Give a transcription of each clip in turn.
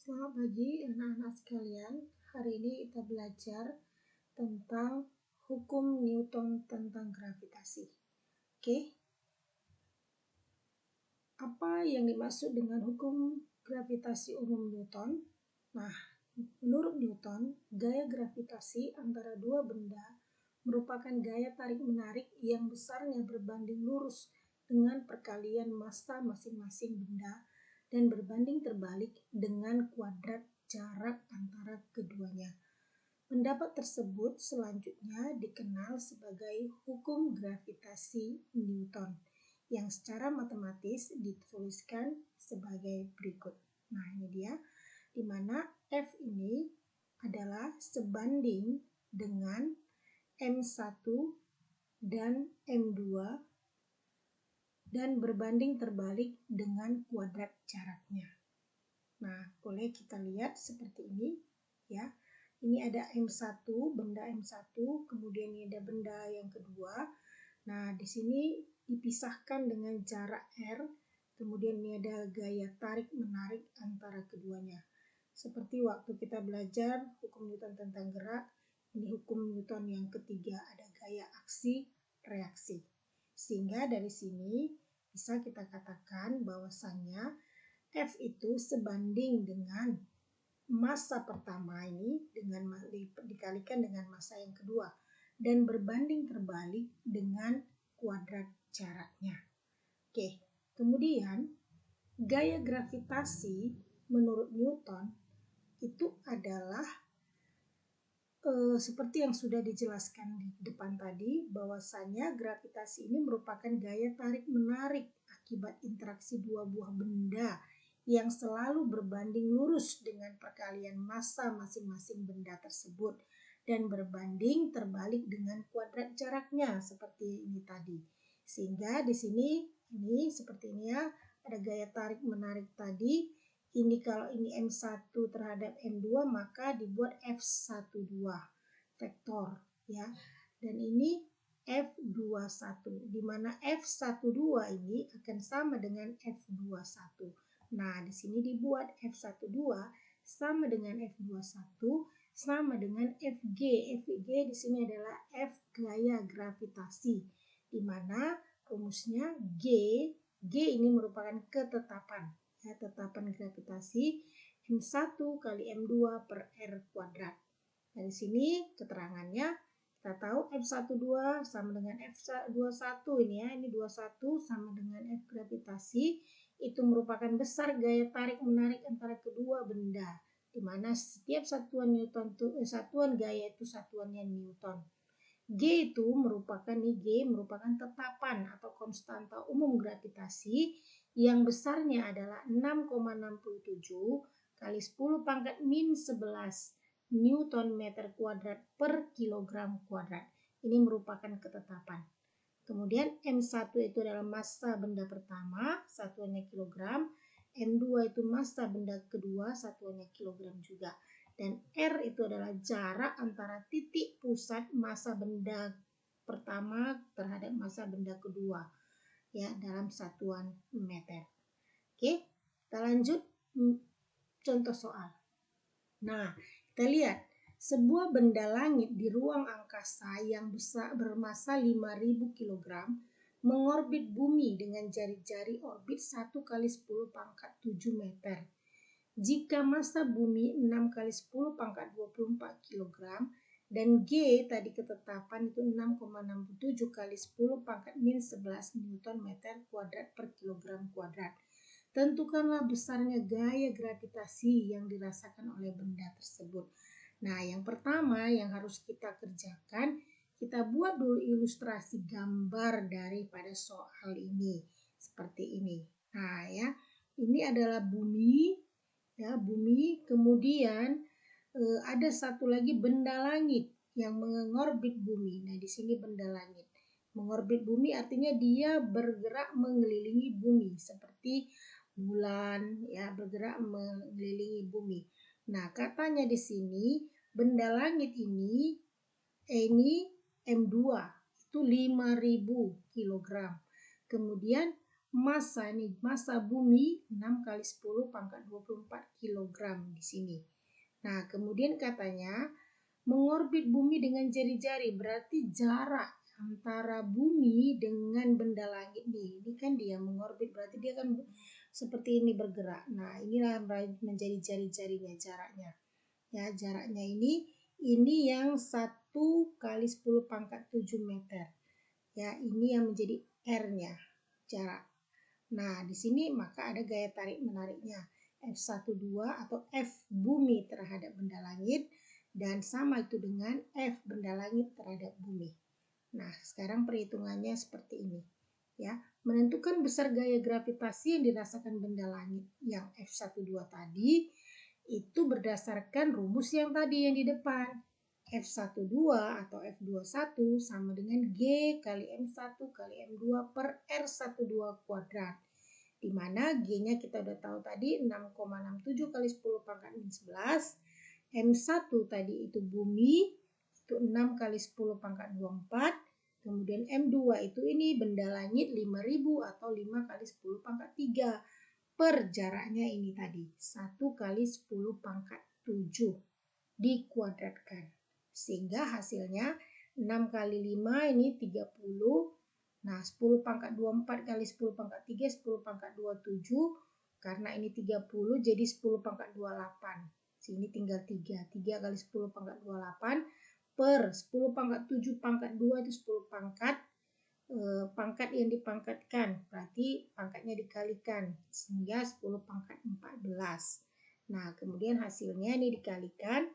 Selamat pagi anak-anak sekalian. Hari ini kita belajar tentang hukum Newton tentang gravitasi. Oke. Apa yang dimaksud dengan hukum gravitasi umum Newton? Nah, menurut Newton, gaya gravitasi antara dua benda merupakan gaya tarik-menarik yang besarnya berbanding lurus dengan perkalian massa masing-masing benda dan berbanding terbalik dengan kuadrat jarak antara keduanya. Pendapat tersebut selanjutnya dikenal sebagai hukum gravitasi Newton yang secara matematis dituliskan sebagai berikut. Nah, ini dia, di mana F ini adalah sebanding dengan M1 dan M2 dan berbanding terbalik dengan kuadrat jaraknya. Nah, boleh kita lihat seperti ini ya. Ini ada M1, benda M1, kemudian ini ada benda yang kedua. Nah, di sini dipisahkan dengan jarak R, kemudian ini ada gaya tarik-menarik antara keduanya. Seperti waktu kita belajar hukum Newton tentang gerak, ini hukum Newton yang ketiga, ada gaya aksi-reaksi. Sehingga dari sini bisa kita katakan bahwasannya F itu sebanding dengan massa pertama ini dikalikan dengan massa yang kedua dan berbanding terbalik dengan kuadrat jaraknya. Oke, kemudian gaya gravitasi menurut Newton itu adalah seperti yang sudah dijelaskan di depan tadi, bahwasanya gravitasi ini merupakan gaya tarik-menarik akibat interaksi dua buah benda yang selalu berbanding lurus dengan perkalian massa masing-masing benda tersebut dan berbanding terbalik dengan kuadrat jaraknya seperti ini tadi. Sehingga di sini ini seperti ini ya, ada gaya tarik-menarik tadi. Ini kalau ini M1 terhadap M2 maka dibuat F12 vektor ya. Dan ini F21 di mana F12 ini akan sama dengan F21. Nah, di sini dibuat F12 sama dengan F21 sama dengan Fg. Fg di sini adalah F gaya gravitasi di mana rumusnya G ini merupakan ketetapan. Ya, tetapan gravitasi M1 kali M2 per R kuadrat. Dari sini keterangannya kita tahu F12 sama dengan F21 ini ya, ini 21 sama dengan F gravitasi itu merupakan besar gaya tarik menarik antara kedua benda, di mana setiap satuan Newton satuan gaya itu satuannya Newton. G itu merupakan tetapan atau konstanta umum gravitasi yang besarnya adalah 6,67 kali 10 pangkat min 11 Newton meter kuadrat per kilogram kuadrat. Ini merupakan ketetapan. Kemudian M1 itu adalah massa benda pertama, satuannya kilogram. M2 itu massa benda kedua, satuannya kilogram juga. Dan R itu adalah jarak antara titik pusat massa benda pertama terhadap massa benda kedua ya dalam satuan meter. Oke, kita lanjut contoh soal. Nah, kita lihat sebuah benda langit di ruang angkasa yang besar bermassa 5.000 kg mengorbit bumi dengan jari-jari orbit 1 kali 10 pangkat 7 meter. Jika massa bumi 6 kali 10 pangkat 24 kg dan G tadi ketetapan itu 6,67 kali 10 pangkat min 11 Newton meter kuadrat per kilogram kuadrat. Tentukanlah besarnya gaya gravitasi yang dirasakan oleh benda tersebut. Nah, yang pertama yang harus kita kerjakan, kita buat dulu ilustrasi gambar daripada soal ini. Seperti ini. Nah, ya, ini adalah bumi. Ya, bumi, kemudian ada satu lagi benda langit yang mengorbit bumi. Nah, di sini benda langit. Mengorbit bumi artinya dia bergerak mengelilingi bumi seperti bulan ya, bergerak mengelilingi bumi. Nah, katanya di sini benda langit ini M2 itu 5.000 kg. Kemudian massa bumi 6 kali 10 pangkat 24 kg di sini. Nah, kemudian katanya mengorbit bumi dengan jari-jari, berarti jarak antara bumi dengan benda langit nih. Ini kan dia mengorbit, berarti dia kan seperti ini bergerak. Nah, inilah menjadi jari-jarinya, jaraknya. Ya, jaraknya ini yang 1 kali 10 pangkat 7 meter. Ya, ini yang menjadi R-nya, jarak. Nah, di sini maka ada gaya tarik menariknya. F12 atau F bumi terhadap benda langit dan sama itu dengan F benda langit terhadap bumi. Nah, sekarang perhitungannya seperti ini. Ya, menentukan besar gaya gravitasi yang dirasakan benda langit yang F12 tadi itu berdasarkan rumus yang tadi yang di depan. F12 atau F21 sama dengan G kali M1 kali M2 per R12 kuadrat. Di mana G-nya kita udah tahu tadi 6,67 kali 10 pangkat 11. M1 tadi itu bumi, itu 6 kali 10 pangkat 24. Kemudian M2 itu ini benda langit 5000 atau 5 kali 10 pangkat 3. Per jaraknya ini tadi 1 kali 10 pangkat 7 dikuadratkan. Sehingga hasilnya 6 kali 5 ini 30. Nah, 10 pangkat 24 kali 10 pangkat 3, 10 pangkat 27. Karena ini 30 jadi 10 pangkat 28. Sini tinggal 3. 3 kali 10 pangkat 28 per 10 pangkat 7 pangkat 2 itu 10 pangkat. Pangkat yang dipangkatkan. Berarti pangkatnya dikalikan. Sehingga 10 pangkat 14. Nah, kemudian hasilnya ini dikalikan.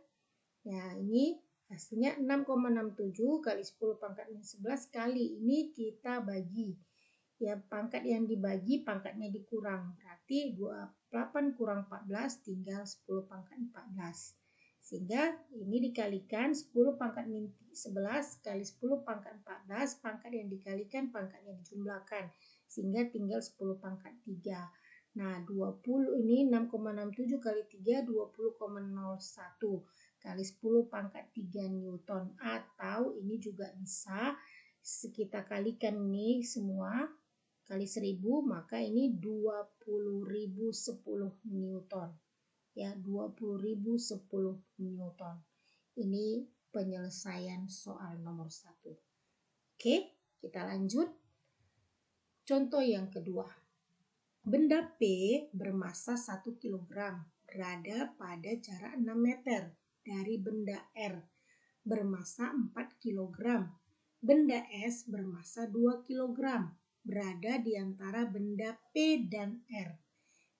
Ya, ini hasilnya 6,67 kali 10 pangkat 11 kali ini kita bagi. Ya, pangkat yang dibagi pangkatnya dikurang. Berarti 28 kurang 14 tinggal 10 pangkat 14. Sehingga ini dikalikan 10 pangkat 11 kali 10 pangkat 14. Pangkat yang dikalikan pangkatnya dijumlahkan. Sehingga tinggal 10 pangkat 3. Nah, 20 ini 6,67 kali 3 20,01 kali 10 pangkat 3 Newton. Atau ini juga bisa kita kalikan nih semua kali 1000, maka ini 20.010 Newton. Ya, 20.010 Newton. Ini penyelesaian soal nomor 1. Oke, kita lanjut. Contoh yang kedua. Benda P bermassa 1 kg berada pada jarak 6 meter dari benda R bermassa 4 kg. Benda S bermassa 2 kg berada di antara benda P dan R.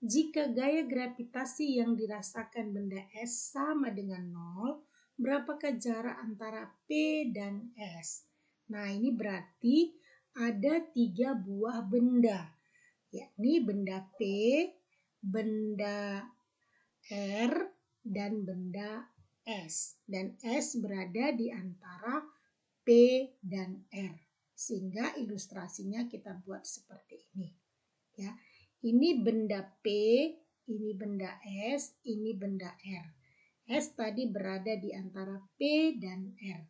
Jika gaya gravitasi yang dirasakan benda S sama dengan 0, berapakah jarak antara P dan S? Nah, ini berarti ada 3 buah benda, yakni benda P, benda R, dan benda S. Dan S berada di antara P dan R. Sehingga ilustrasinya kita buat seperti ini. Ya, ini benda P, ini benda S, ini benda R. S tadi berada di antara P dan R.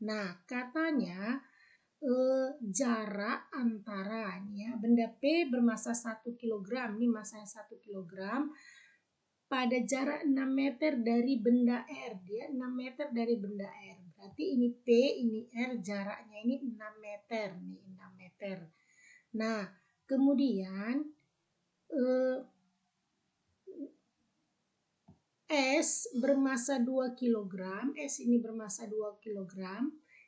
Nah, katanya jarak antara ya, benda P bermassa 1 kg, ini massanya 1 kg pada jarak 6 meter dari benda R. Dia 6 meter dari benda R. Berarti ini P, ini R, jaraknya ini 6 meter nih, 6 meter. Nah, kemudian S bermassa 2 kg, S ini bermassa 2 kg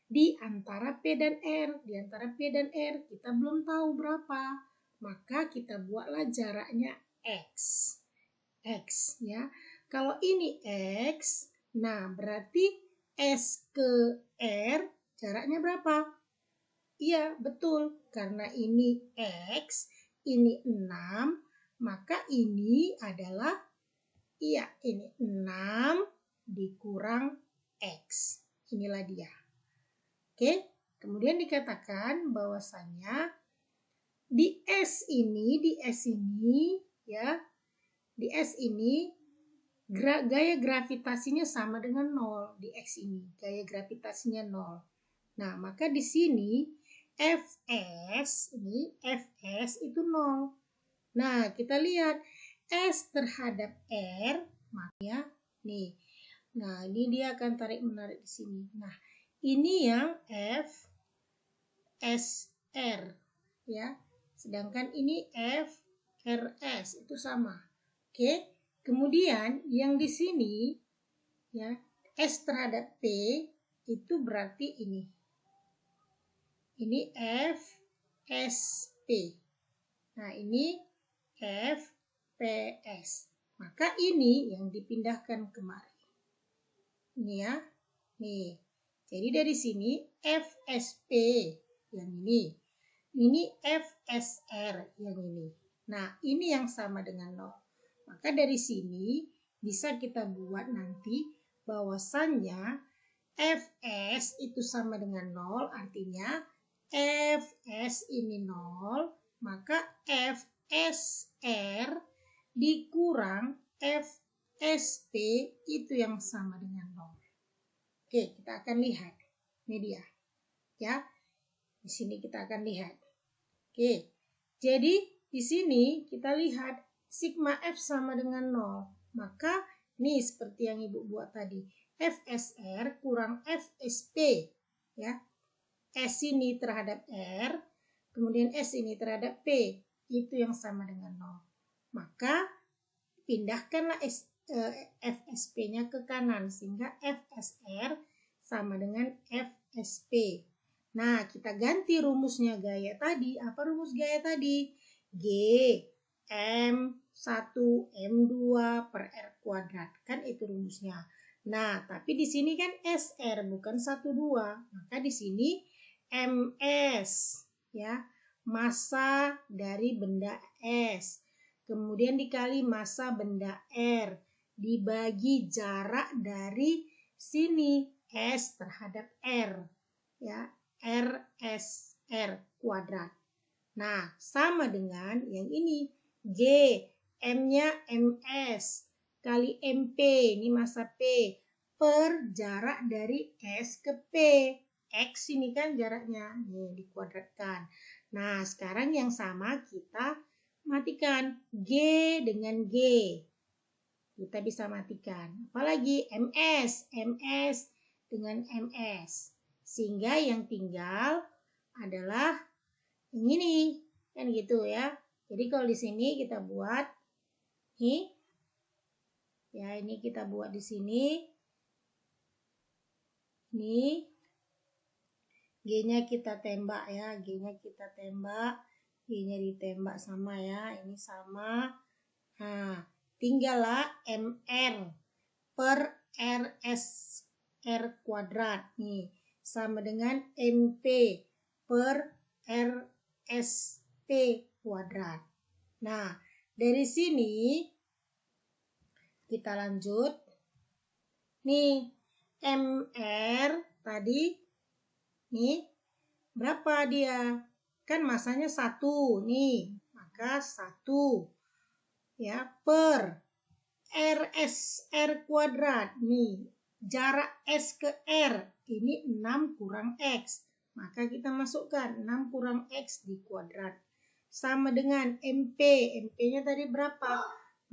di antara P dan R. Di antara P dan R kita belum tahu berapa. Maka kita buatlah jaraknya X. X ya. Kalau ini X, nah berarti S ke R jaraknya berapa? Iya, betul. Karena ini X, ini 6, maka ini adalah ini 6 dikurang X. Inilah dia. Oke, kemudian dikatakan bahwasannya di S ini ya, di S ini gaya gravitasinya sama dengan 0 di X ini. Gaya gravitasinya 0. Nah, maka di sini Fs, ini Fs itu 0. Nah, kita lihat S terhadap R, makanya nih. Nah, ini dia akan tarik menarik di sini. Nah, ini yang FSR ya. Sedangkan ini FRS itu sama. Oke. Kemudian yang di sini ya, S terhadap P itu berarti ini. Ini FSP. Nah, ini FPS. Maka ini yang dipindahkan kemari. Ini ya. Nih. Jadi dari sini FSP yang ini. Ini FSR yang ini. Nah, ini yang sama dengan 0. Maka dari sini bisa kita buat nanti bahwasannya Fs itu sama dengan 0, artinya Fs ini 0, maka Fsr dikurang Fsp itu yang sama dengan 0. Oke, kita akan lihat. Ini dia. Ya. Di sini kita akan lihat. Oke. Jadi di sini kita lihat sigma F sama dengan 0. Maka ini seperti yang Ibu buat tadi. FSR kurang FSP. Ya. S ini terhadap R, kemudian S ini terhadap P, itu yang sama dengan 0. Maka pindahkanlah FSP-nya ke kanan, sehingga FSR sama dengan FSP. Nah, kita ganti rumusnya gaya tadi. Apa rumus gaya tadi? G M1 M2 per R kuadrat. Kan itu rumusnya. Nah, tapi di sini kan SR bukan 1, 2. Maka di sini MS ya, massa dari benda S. Kemudian dikali massa benda R dibagi jarak dari sini S terhadap R ya, RSR kuadrat. Nah, sama dengan yang ini G, M-nya MS kali MP, ini massa P per jarak dari S ke P. X ini kan jaraknya, nih dikuadratkan. Nah, sekarang yang sama kita matikan G dengan G. Kita bisa matikan. Apalagi MS, MS dengan MS. Sehingga yang tinggal adalah ini, kan gitu ya. Jadi kalau di sini kita buat nih. Ya, ini kita buat di sini. Nih. G-nya kita tembak ya, G-nya kita tembak, G-nya ditembak sama ya, ini sama. Nah, tinggallah MR per RSR kuadrat nih, sama dengan NP per RSP kuadrat. Nah, dari sini kita lanjut. Nih, MR tadi nih, berapa dia? Kan masanya 1 nih, maka 1 ya per RSR kuadrat nih, jarak S ke R ini 6 kurang X, maka kita masukkan 6 kurang X di kuadrat sama dengan MP, MP-nya tadi berapa?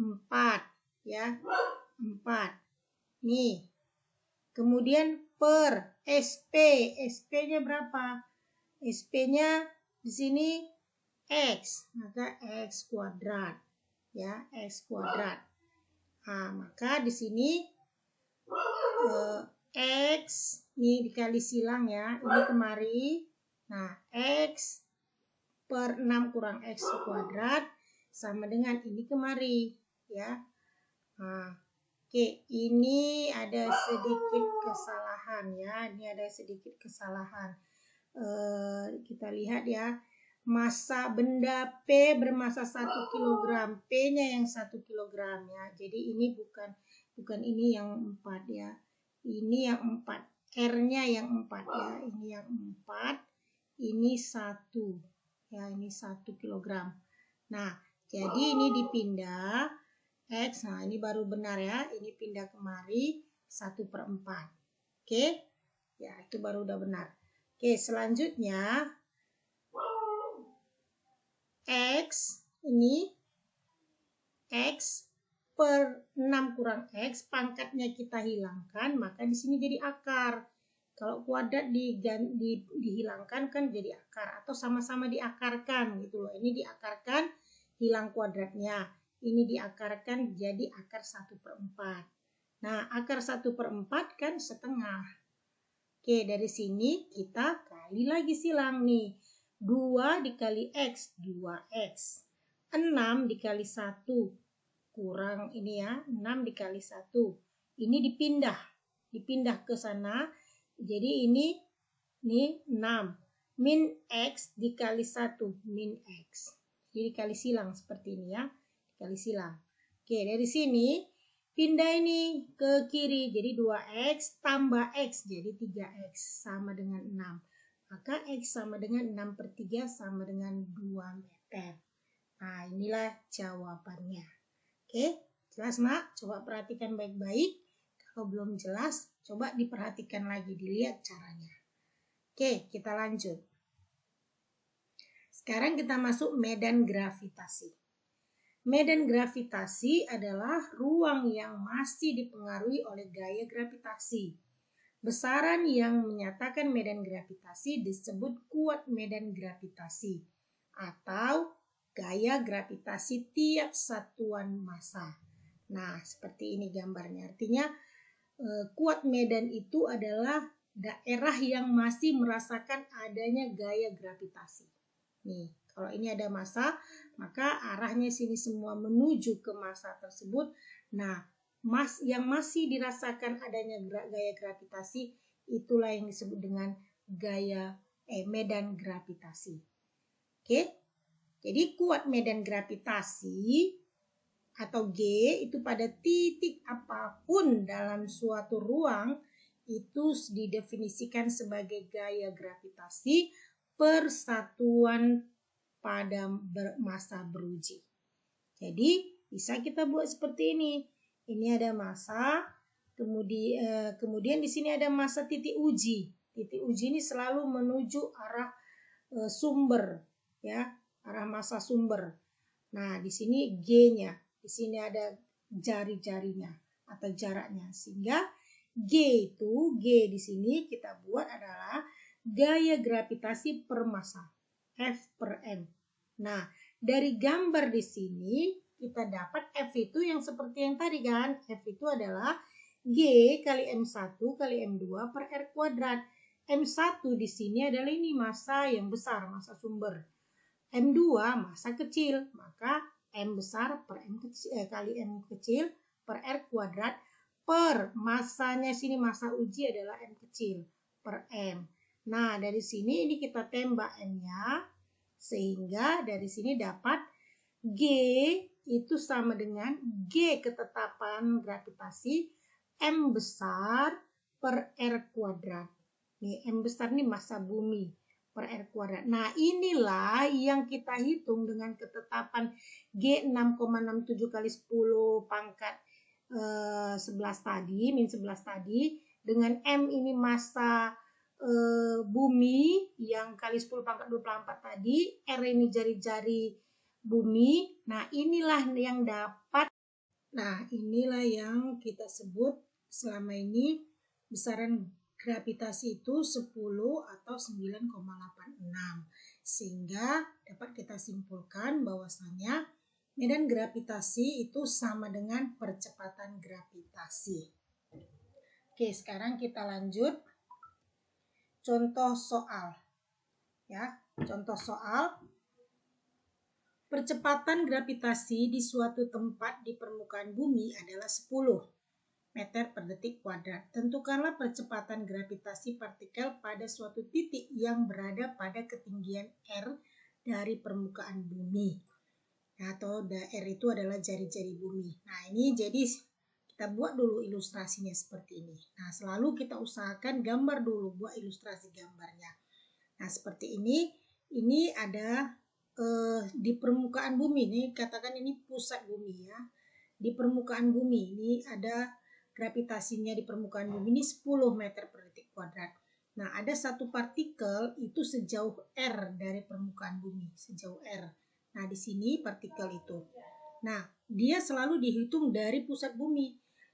4 ya, 4 nih. Kemudian per SP, SP-nya berapa? SP-nya di sini X, maka X kuadrat. Ya, X kuadrat. Nah, maka di sini X ini dikali silang ya, ini kemari. Nah, X per 6 kurang X kuadrat sama dengan ini kemari. Ya. Nah, oke, ini ada sedikit kesalahan ya. Ini ada sedikit kesalahan. Kita lihat ya. Massa benda P bermassa 1 kg. P-nya yang 1 kg ya. Jadi ini bukan ini yang 4 ya. Ini yang 4. R-nya yang 4 ya. Ini yang 4. Ini 1. Ya, ini 1 kg. Nah, jadi ini dipindah. X, nah ini baru benar ya, ini pindah kemari 1/4. Oke, ya itu baru udah benar. Oke, selanjutnya X ini X per 6 kurang X, pangkatnya kita hilangkan, maka di sini jadi akar. Kalau kuadrat dihilangkan kan jadi akar, atau sama-sama diakarkan gitu loh. Ini diakarkan, hilang kuadratnya. Ini diakarkan jadi akar 1/4. Nah, akar 1/4 kan setengah. Oke, dari sini kita kali lagi silang nih. 2 dikali X, 2X. 6 dikali 1 kurang ini ya, 6 dikali 1. Ini dipindah ke sana. Jadi ini 6. Min X dikali 1, min X. Jadi dikali silang seperti ini ya, dikali silang. Oke, dari sini pindah ini ke kiri, jadi 2X tambah X, jadi 3X sama dengan 6. Maka X sama dengan 6/3 sama dengan 2 meter. Nah, inilah jawabannya. Oke, jelas Mak? Coba perhatikan baik-baik. Kalau belum jelas, coba diperhatikan lagi, dilihat caranya. Oke, kita lanjut. Sekarang kita masuk medan gravitasi. Medan gravitasi adalah ruang yang masih dipengaruhi oleh gaya gravitasi. Besaran yang menyatakan medan gravitasi disebut kuat medan gravitasi atau gaya gravitasi tiap satuan massa. Nah, seperti ini gambarnya. Artinya kuat medan itu adalah daerah yang masih merasakan adanya gaya gravitasi. Nih, kalau ini ada massa, maka arahnya sini semua menuju ke massa tersebut. Nah, yang masih dirasakan adanya gaya gravitasi, itulah yang disebut dengan medan gravitasi. Oke, jadi kuat medan gravitasi atau G itu pada titik apapun dalam suatu ruang itu didefinisikan sebagai gaya gravitasi per satuan pada massa beruji. Jadi bisa kita buat seperti ini. Ini ada massa, kemudian di sini ada massa titik uji. Titik uji ini selalu menuju arah sumber, ya, arah massa sumber. Nah, di sini G-nya. Di sini ada jari-jarinya atau jaraknya. Sehingga G di sini kita buat adalah gaya gravitasi per massa, F per M. Nah, dari gambar di sini kita dapat F itu yang seperti yang tadi kan. F itu adalah G kali M1 kali M2 per R kuadrat. M1 di sini adalah ini massa yang besar, massa sumber. M2 massa kecil, maka M besar per M kecil, kali M kecil per R kuadrat per massanya sini massa uji adalah M kecil per M. Nah, dari sini ini kita tembak M-nya, sehingga dari sini dapat G itu sama dengan G ketetapan gravitasi M besar per R kuadrat. Nih, M besar ini massa bumi per R kuadrat. Nah, inilah yang kita hitung dengan ketetapan G 6,67 kali 10 pangkat 11 tadi, min 11 tadi, dengan M ini massa bumi yang kali 10 pangkat 24 tadi, R ini jari-jari bumi. Nah, inilah yang dapat. Nah, inilah yang kita sebut selama ini besaran gravitasi itu 10 atau 9,86. Sehingga dapat kita simpulkan bahwasanya medan gravitasi itu sama dengan percepatan gravitasi. Oke, sekarang kita lanjut. Contoh soal. Ya, contoh soal. Percepatan gravitasi di suatu tempat di permukaan bumi adalah 10 meter per detik kuadrat. Tentukanlah percepatan gravitasi partikel pada suatu titik yang berada pada ketinggian R dari permukaan bumi. Atau R itu adalah jari-jari bumi. Nah, ini jadi kita buat dulu ilustrasinya seperti ini. Nah, selalu kita usahakan gambar dulu, buat ilustrasi gambarnya. Nah, seperti ini. Ini ada di permukaan bumi. Ini katakan ini pusat bumi ya. Di permukaan bumi ini ada gravitasinya di permukaan bumi ini 10 meter per detik kuadrat. Nah, ada satu partikel itu sejauh R dari permukaan bumi, sejauh R. Nah, di sini partikel itu. Nah, dia selalu dihitung dari pusat bumi.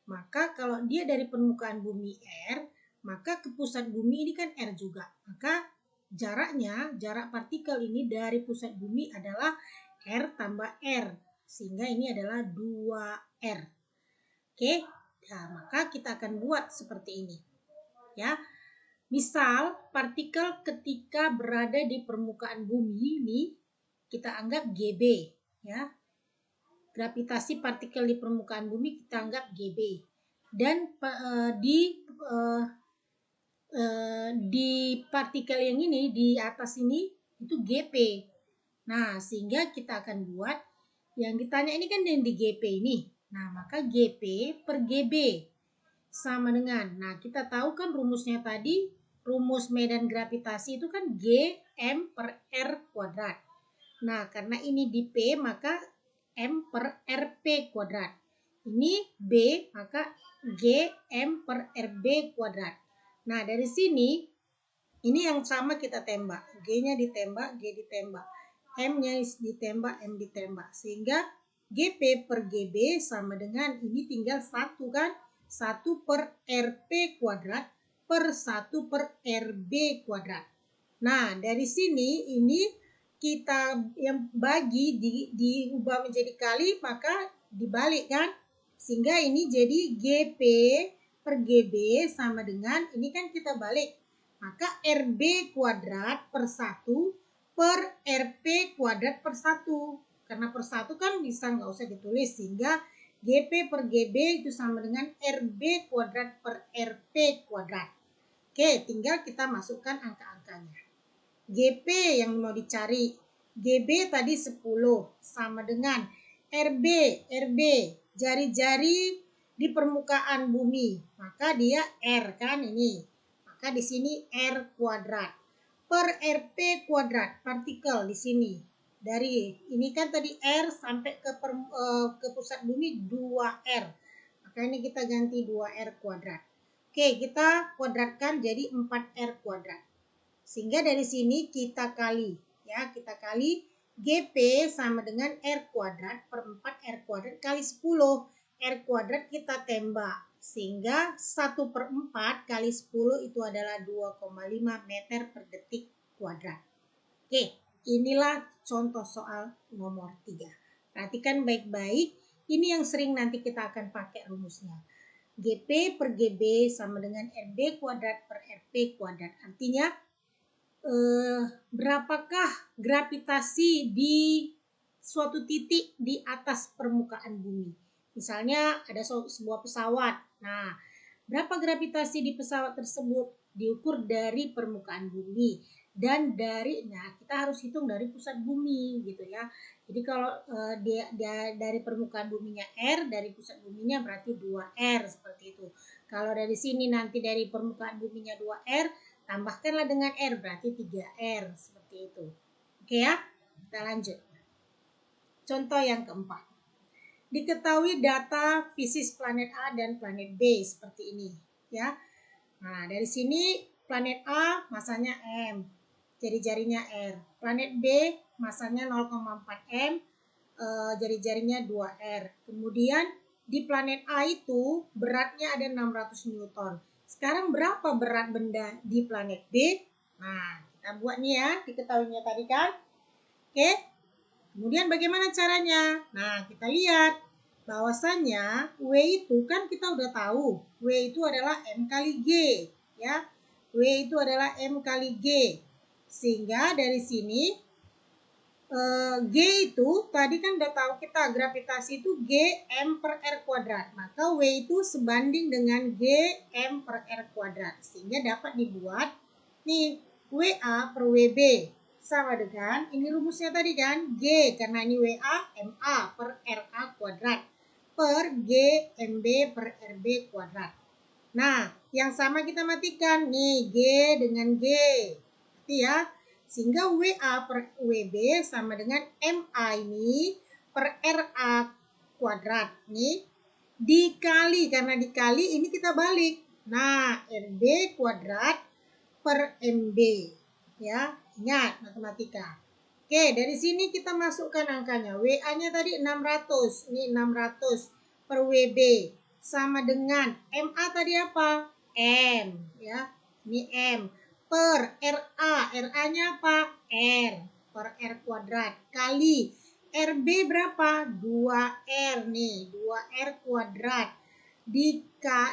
Maka kalau dia dari permukaan bumi R, maka ke pusat bumi ini kan R juga. Maka jarak partikel ini dari pusat bumi adalah R tambah R. Sehingga ini adalah 2R. Oke, nah, maka kita akan buat seperti ini. Ya, misal partikel ketika berada di permukaan bumi ini, kita anggap GB. Ya, gravitasi partikel di permukaan bumi kita anggap GB, dan di partikel yang ini di atas ini itu GP. Nah, sehingga kita akan buat yang ditanya ini kan yang di GP ini. Nah, maka GP per GB sama dengan, nah kita tahu kan rumusnya tadi, rumus medan gravitasi itu kan G M per R kuadrat. Nah, karena ini di P maka M per RP kuadrat. Ini B maka G M per RB kuadrat. Nah, dari sini ini yang sama kita tembak. G-nya ditembak, G ditembak. M-nya ditembak, M ditembak. Sehingga GP per GB sama dengan ini tinggal 1 kan? 1 per RP kuadrat per 1 per RB kuadrat. Nah, dari sini ini kita yang bagi diubah menjadi kali, maka dibalik kan? Sehingga ini jadi GP per GB sama dengan, ini kan kita balik. Maka RB kuadrat per 1 per RP kuadrat per 1. Karena per 1 kan bisa nggak usah ditulis, sehingga GP per GB itu sama dengan RB kuadrat per RP kuadrat. Oke, tinggal kita masukkan angka-angkanya. GP yang mau dicari, GB tadi 10 sama dengan RB jari-jari di permukaan bumi, maka dia R kan ini. Maka di sini R kuadrat per RP kuadrat partikel di sini. Dari ini kan tadi R sampai ke pusat bumi 2R. Maka ini kita ganti 2R kuadrat. Oke, kita kuadratkan jadi 4R kuadrat. Sehingga dari sini kita kali, ya, kita kali GP sama dengan R kuadrat per 4R kuadrat kali 10. R kuadrat kita tembak. Sehingga 1 per 4 kali 10 itu adalah 2,5 meter per detik kuadrat. Oke, inilah contoh soal nomor 3. Perhatikan baik-baik, ini yang sering nanti kita akan pakai rumusnya. GP per GB sama dengan RB kuadrat per RP kuadrat. Artinya, berapakah gravitasi di suatu titik di atas permukaan bumi. Misalnya ada sebuah pesawat. Nah, berapa gravitasi di pesawat tersebut diukur dari permukaan bumi dan kita harus hitung dari pusat bumi gitu ya. Jadi kalau dia dari permukaan buminya R, dari pusat buminya berarti 2R seperti itu. Kalau dari sini nanti dari permukaan buminya 2R, tambahkanlah dengan R berarti 3R seperti itu. Oke ya, kita lanjut. Contoh yang keempat. Diketahui data fisis planet A dan planet B seperti ini ya. Nah, dari sini planet A masanya M, jari-jarinya R. Planet B masanya 0,4 M, jari-jarinya 2R. Kemudian di planet A itu beratnya ada 600 Newton. Sekarang berapa berat benda di planet B? Nah, kita buat nih ya, diketahuinya tadi kan. Oke. Kemudian bagaimana caranya? Nah, kita lihat bahwasannya W itu kan kita udah tahu. W itu adalah M kali G, ya. W itu adalah M kali G. Sehingga dari sini G itu tadi kan udah tahu kita gravitasi itu G M per R kuadrat. Maka W itu sebanding dengan G M per R kuadrat. Sehingga dapat dibuat nih WA per WB sama dengan ini rumusnya tadi kan G karena ini WA MA per RA kuadrat per G MB per RB kuadrat. Nah, yang sama kita matikan nih G dengan G. Berarti ya. Sehingga WA per WB sama dengan MA ini per RA kuadrat nih dikali, karena dikali ini kita balik. Nah, RB kuadrat per MB. Ya, ingat matematika. Oke, dari sini kita masukkan angkanya. WA-nya tadi 600. Ini 600 per WB. Sama dengan MA tadi apa? M. Ya, ini M. Per RA. RA-nya apa? R. Per R kuadrat. Kali RB berapa? 2R nih. 2R kuadrat.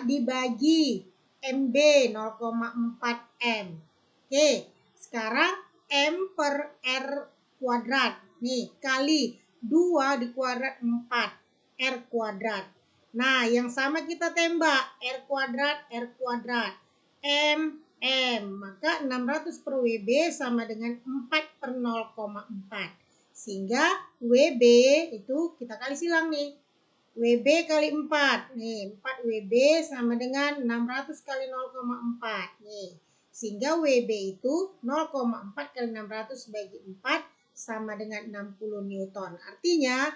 Dibagi MB 0,4 M. Oke, sekarang M per R kuadrat. Nih, kali 2 dikuadrat 4. R kuadrat. Nah, yang sama kita tembak. R kuadrat, R kuadrat. M, M. Maka 600 per WB sama dengan 4 per 0,4. Sehingga WB itu kita kali silang nih. WB kali 4. Nih, 4 WB sama dengan 600 kali 0,4. Nih, sehingga WB itu 0,4 kali 600 bagi 4 sama dengan 60 Newton. Artinya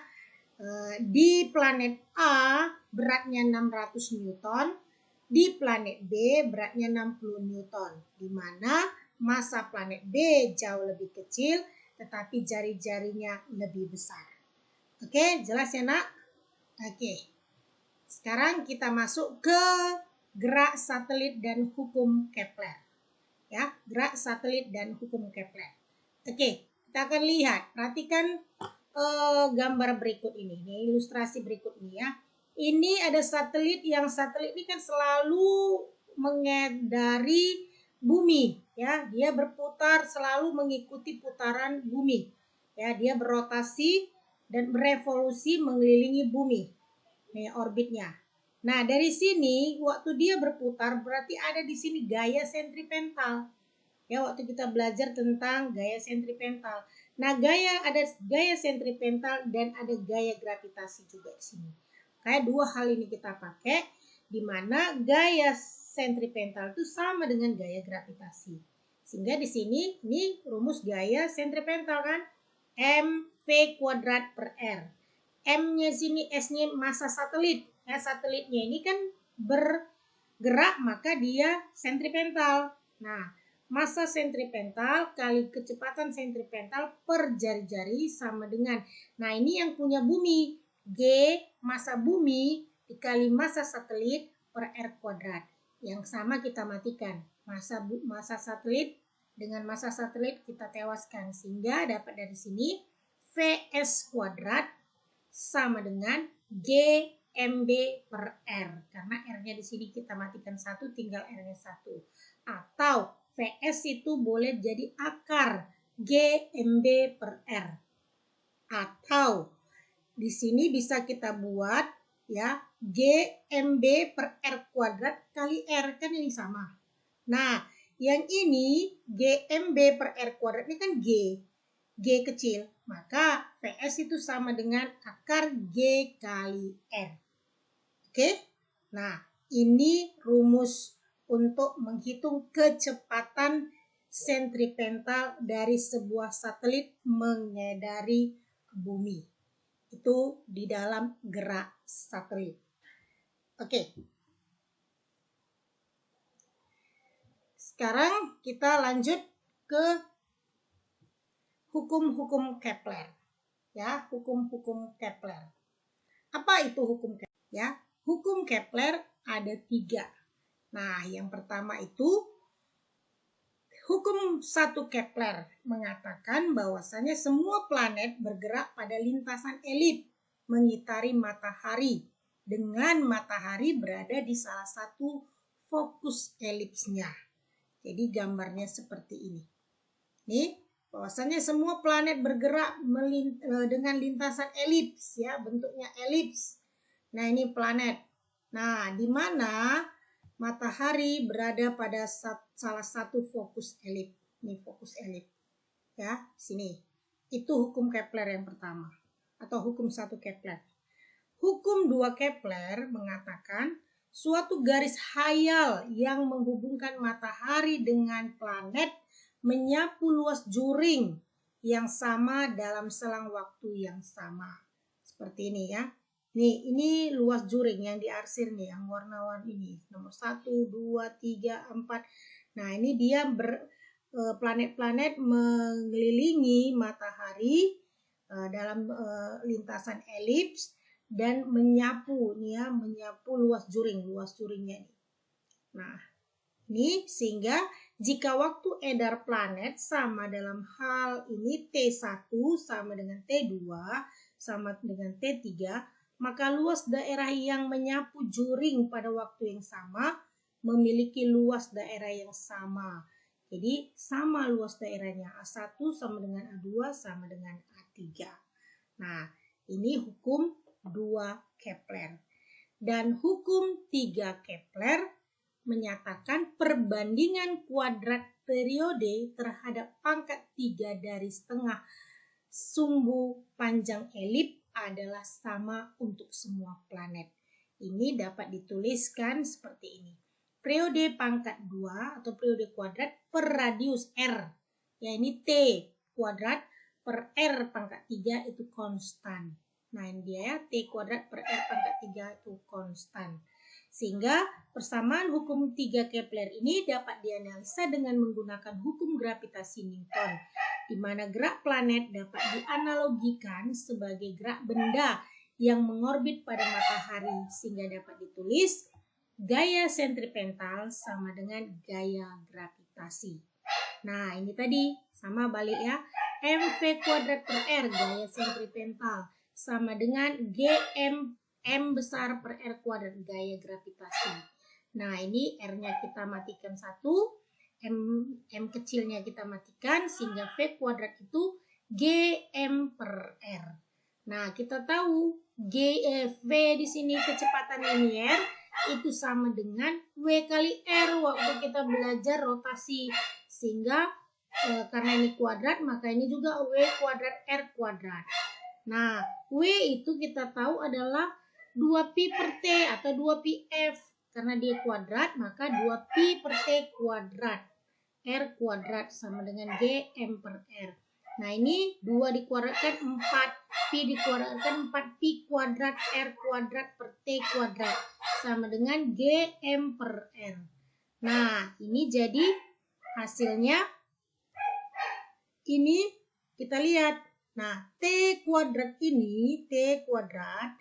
di planet A beratnya 600 Newton, di planet B beratnya 60 Newton. Di mana masa planet B jauh lebih kecil tetapi jari-jarinya lebih besar. Oke, jelas ya nak? Oke. Sekarang kita masuk ke gerak satelit dan hukum Kepler. Ya, gerak satelit dan hukum Kepler. Oke, kita akan lihat. Perhatikan gambar berikut ini, ilustrasi berikut ini ya. Ini ada satelit ini kan selalu mengedari bumi ya. Dia berputar selalu mengikuti putaran bumi. Ya, dia berotasi dan berevolusi mengelilingi bumi. Nih orbitnya. Nah, dari sini waktu dia berputar berarti ada di sini gaya sentripetal. Ya, waktu kita belajar tentang gaya sentripetal. Nah, ada gaya sentripetal dan ada gaya gravitasi juga di sini. Kayak dua hal ini kita pakai, di mana gaya sentripetal itu sama dengan gaya gravitasi. Sehingga di sini ini rumus gaya sentripetal kan, mv kuadrat per r. M-nya sini S-nya massa satelit. Ya, satelitnya ini kan bergerak maka dia sentripetal. Nah, massa sentripetal kali kecepatan sentripetal per jari-jari sama dengan, nah ini yang punya bumi, G massa bumi dikali massa satelit per R kuadrat. Yang sama kita matikan, massa satelit dengan massa satelit kita tewaskan, sehingga dapat dari sini Vs kuadrat sama dengan GMB per R. Karena R-nya di sini kita matikan 1, tinggal R-nya 1. Atau Vs itu boleh jadi akar GMB per R. Atau di sini bisa kita buat ya GMB per R kuadrat kali R, kan ini sama. Nah, yang ini GMB per R kuadrat ini kan G kecil, maka Vs itu sama dengan akar G kali R. Oke? Nah, ini rumus untuk menghitung kecepatan sentripetal dari sebuah satelit mengedari bumi. Itu di dalam gerak satelit. Oke. Sekarang kita lanjut ke hukum-hukum Kepler. Ya, hukum-hukum Kepler. Apa itu hukum Kepler? Ya, hukum Kepler ada 3. Nah, yang pertama itu hukum 1 Kepler mengatakan bahwasanya semua planet bergerak pada lintasan elip mengitari matahari dengan matahari berada di salah satu fokus elipsnya. Jadi gambarnya seperti ini. Nih, bahwasanya semua planet bergerak dengan lintasan elips ya, bentuknya elips. Nah, ini planet. Nah, di mana matahari berada pada salah satu fokus elip. Ini fokus elip. Ya, sini. Itu hukum Kepler yang pertama atau hukum 1 Kepler. Hukum 2 Kepler mengatakan suatu garis khayal yang menghubungkan matahari dengan planet menyapu luas juring yang sama dalam selang waktu yang sama. Seperti ini ya. Nih, ini luas juring yang diarsir nih, yang warna-warni ini. Nomor 1, 2, 3, 4. Nah, ini dia planet-planet mengelilingi matahari dalam lintasan elips dan menyapu luas juringnya nih. Nah, ini sehingga jika waktu edar planet sama dalam hal ini T1 sama dengan T2 sama dengan T3, maka luas daerah yang menyapu juring pada waktu yang sama memiliki luas daerah yang sama. Jadi sama luas daerahnya, A1 sama dengan A2 sama dengan A3. Nah, ini hukum 2 Kepler. Dan hukum 3 Kepler menyatakan perbandingan kuadrat periode terhadap pangkat 3 dari setengah sumbu panjang elip adalah sama untuk semua planet. Ini dapat dituliskan seperti ini. Periode pangkat 2 atau periode kuadrat per radius R. Ya, ini T kuadrat per R pangkat 3 itu konstan. Nah, ini dia ya, T kuadrat per R pangkat 3 itu konstan. Sehingga persamaan hukum 3 Kepler ini dapat dianalisa dengan menggunakan hukum gravitasi Newton, di mana gerak planet dapat dianalogikan sebagai gerak benda yang mengorbit pada matahari, sehingga dapat ditulis gaya sentripetal sama dengan gaya gravitasi. Nah, ini tadi sama balik ya, mv kuadrat per R gaya sentripetal sama dengan gm M besar per R kuadrat gaya gravitasi. Nah, ini R-nya kita matikan 1, M kecilnya kita matikan, sehingga V kuadrat itu GM per R. Nah, kita tahu V di sini kecepatan linier itu sama dengan W kali R waktu kita belajar rotasi. Sehingga karena ini kuadrat, maka ini juga W kuadrat R kuadrat. Nah, W itu kita tahu adalah 2pi per T atau 2pf. Karena dia kuadrat, maka 2pi per T kuadrat. R kuadrat sama dengan GM per R. Nah, ini 2 dikuadratkan 4. Pi dikuadratkan 4pi kuadrat R kuadrat per T kuadrat. Sama dengan GM per R. Nah, ini jadi hasilnya. Ini kita lihat. Nah, T kuadrat ini, T kuadrat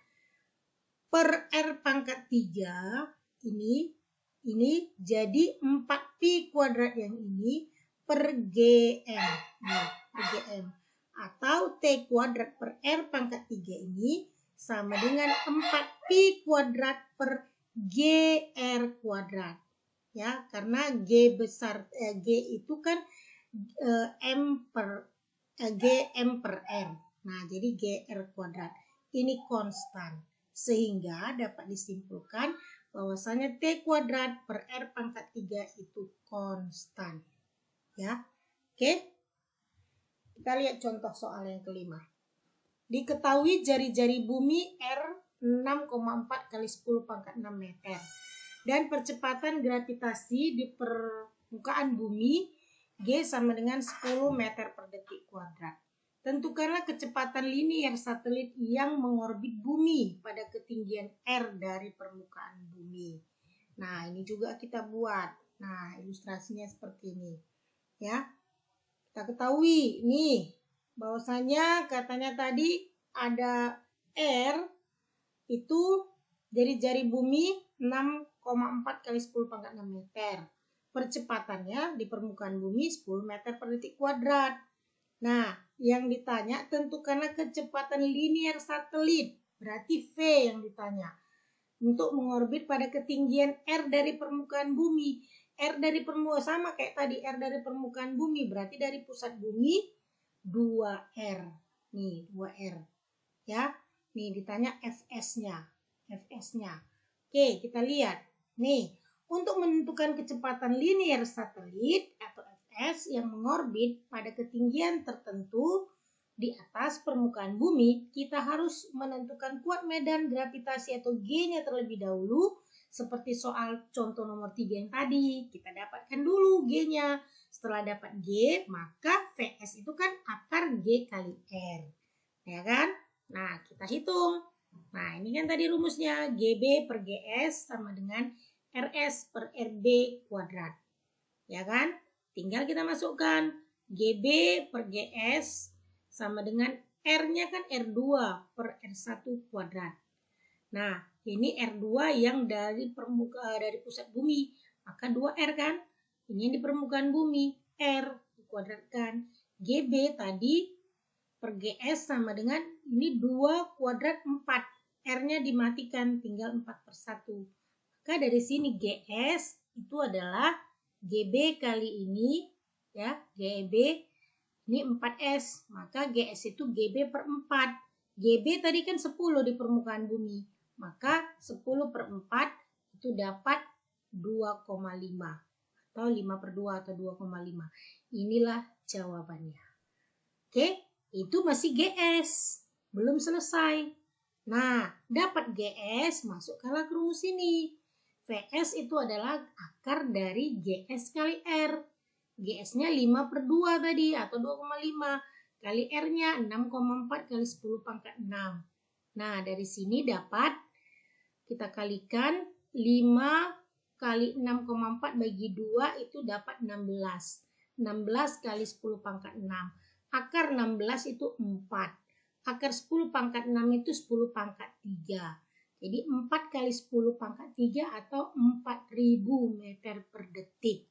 per R pangkat 3 ini jadi 4pi kuadrat yang ini per GM. Nah, per GM. Atau T kuadrat per R pangkat 3 ini sama dengan 4pi kuadrat per GR kuadrat. Ya, karena G besar G itu kan GM per R. Nah, jadi GR kuadrat. Ini konstan. Sehingga dapat disimpulkan bahwasanya T kuadrat per R pangkat 3 itu konstan. Ya. Oke. Kita lihat contoh soal yang kelima. Diketahui jari-jari bumi R 6,4 kali 10 pangkat 6 meter. Dan percepatan gravitasi di permukaan bumi G sama dengan 10 meter per detik kuadrat. Tentukanlah kecepatan linier satelit yang mengorbit bumi pada ketinggian R dari permukaan bumi. Nah, ini juga kita buat. Nah, ilustrasinya seperti ini. Ya. Kita ketahui nih bahwasanya katanya tadi ada R itu jari-jari bumi 6,4 kali 10 pangkat 6 meter. Percepatannya di permukaan bumi 10 meter per detik kuadrat. Nah, yang ditanya tentukanlah kecepatan linier satelit, berarti V yang ditanya, untuk mengorbit pada ketinggian R dari permukaan bumi. R dari permukaan sama kayak tadi, R dari permukaan bumi, berarti dari pusat bumi 2R. Nih, 2R. Ya, nih ditanya Fs-nya. Oke, kita lihat. Nih, untuk menentukan kecepatan linier satelit atau Fs yang mengorbit pada ketinggian tertentu di atas permukaan bumi, kita harus menentukan kuat medan gravitasi atau G-nya terlebih dahulu, seperti soal contoh nomor 3 yang tadi. Kita dapatkan dulu G-nya. Setelah dapat G, maka Vs itu kan akar G kali R. Ya kan? Nah, kita hitung. Nah, ini kan tadi rumusnya. GB per GS sama dengan RS per RB kuadrat. Ya kan? tinggal kita masukkan GB per GS sama dengan R-nya kan R2 per R1 kuadrat. Nah, ini R2 yang dari pusat bumi, maka 2R kan? Ini yang di permukaan bumi, R dikuadratkan. GB tadi per GS sama dengan ini 2 kuadrat 4. R-nya dimatikan, tinggal 4 per 1. Maka dari sini GS itu adalah GB kali ini, ya, GB ini 4S, maka GS itu GB per 4. GB tadi kan 10 di permukaan bumi, maka 10 per 4 itu dapat 2,5 atau 5 per 2 atau 2,5. Inilah jawabannya. Oke, itu masih GS, belum selesai. Nah, dapat GS, masukkanlah ke rumus ini. VS itu adalah akar dari GS kali R. GS-nya 5 per 2 tadi atau 2,5 kali R-nya 6,4 kali 10 pangkat 6. Nah, dari sini dapat kita kalikan 5 kali 6,4 bagi 2 itu dapat 16. 16 kali 10 pangkat 6. Akar 16 itu 4. Akar 10 pangkat 6 itu 10 pangkat 3. Jadi 4 kali 10 pangkat 3 atau 4000 meter per detik.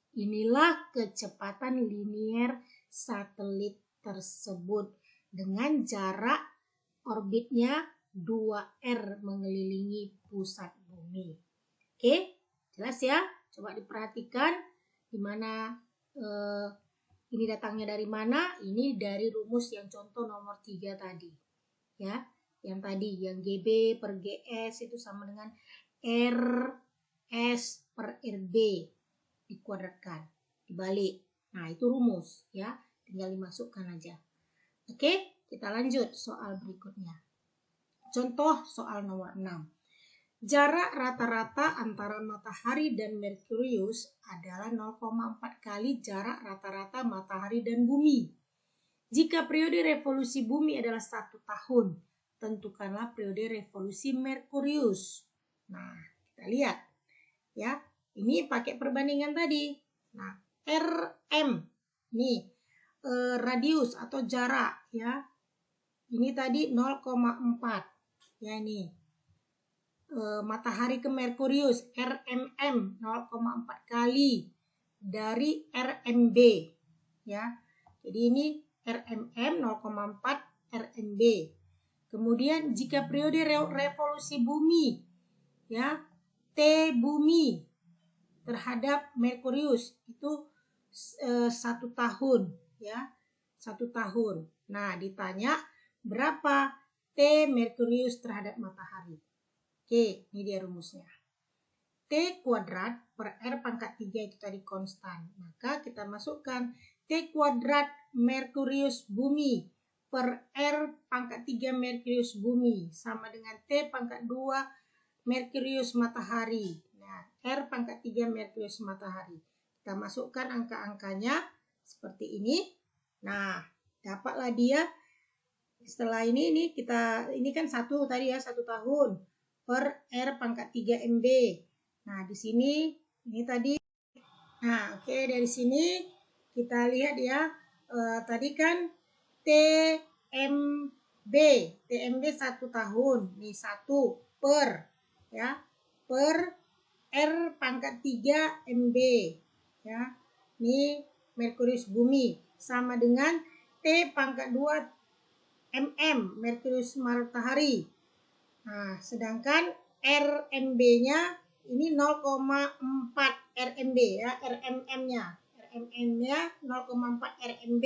Inilah kecepatan linier satelit tersebut dengan jarak orbitnya 2R mengelilingi pusat bumi. Oke, jelas ya? Coba diperhatikan di mana ini datangnya dari mana? Ini dari rumus yang contoh nomor 3 tadi. Ya, yang tadi yang GB per GS itu sama dengan RS per RB dikuadratkan, dibalik. Nah, itu rumus ya, tinggal dimasukkan aja. Oke, kita lanjut soal berikutnya. Contoh soal nomor 6. Jarak rata-rata antara matahari dan Merkurius adalah 0,4 kali jarak rata-rata matahari dan bumi. Jika periode revolusi bumi adalah 1 tahun, tentukanlah periode revolusi Merkurius. Nah, kita lihat ya. Ini pakai perbandingan tadi. Nah, RM nih radius atau jarak ya. Ini tadi 0,4. Ya ini. Matahari ke Merkurius RMM 0,4 kali dari RMB ya. Jadi ini RMM 0,4 RMB. Kemudian jika periode revolusi bumi ya, T bumi terhadap Merkurius itu 1 tahun ya, 1 tahun. Nah, ditanya berapa T Merkurius terhadap matahari. Oke, ini dia rumusnya. T kuadrat per R pangkat 3 itu tadi konstan. Maka kita masukkan T kuadrat Merkurius bumi per R pangkat 3 Merkurius bumi sama dengan T pangkat 2 Merkurius matahari. Nah, R pangkat 3 Merkurius matahari. Kita masukkan angka-angkanya seperti ini. Nah, dapatlah dia. Setelah ini kan 1 tadi ya, 1 tahun per R pangkat 3 MB. Nah, di sini ini tadi. Nah, oke, dari sini kita lihat ya. Tadi kan TMB 1 tahun. Nih 1 per ya, per R pangkat 3 MB ya. Ini Merkurius bumi sama dengan T pangkat 2 MM Merkurius matahari. Nah, sedangkan RMB-nya ini 0,4 RMB ya, RMM-nya. RMM-nya 0,4 RMB.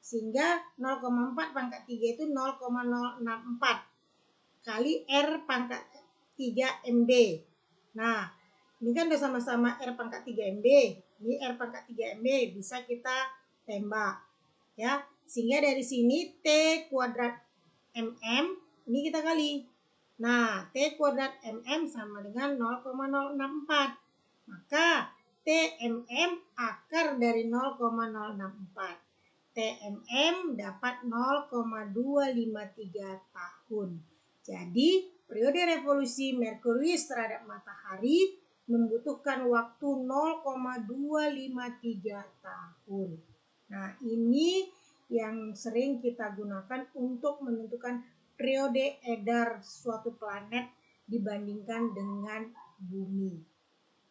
Sehingga 0,4 pangkat 3 itu 0,064 kali R pangkat 3 MB. Nah, ini kan udah sama-sama R pangkat 3 MB. Ini R pangkat 3 MB bisa kita tembak. Ya, sehingga dari sini T kuadrat MM ini kita kali. Nah, T kuadrat MM sama dengan 0,064. Maka TMM akar dari 0,064. TMM dapat 0,253 tahun. Jadi, periode revolusi Merkurius terhadap matahari membutuhkan waktu 0,253 tahun. Nah, ini yang sering kita gunakan untuk menentukan periode edar suatu planet dibandingkan dengan bumi.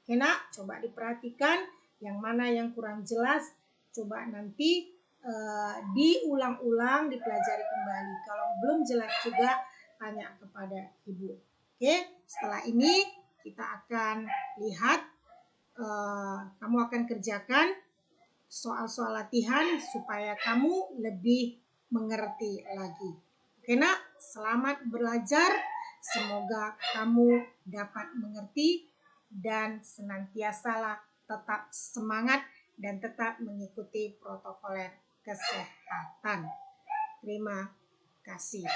Oke nak, coba diperhatikan yang mana yang kurang jelas, coba nanti diulang-ulang, dipelajari kembali. Kalau belum jelas juga tanya kepada ibu. Oke, setelah ini kita akan lihat, kamu akan kerjakan soal-soal latihan supaya kamu lebih mengerti lagi. Oke nak, selamat belajar. Semoga kamu dapat mengerti dan senantiasalah tetap semangat dan tetap mengikuti protokol kesehatan. Terima kasih.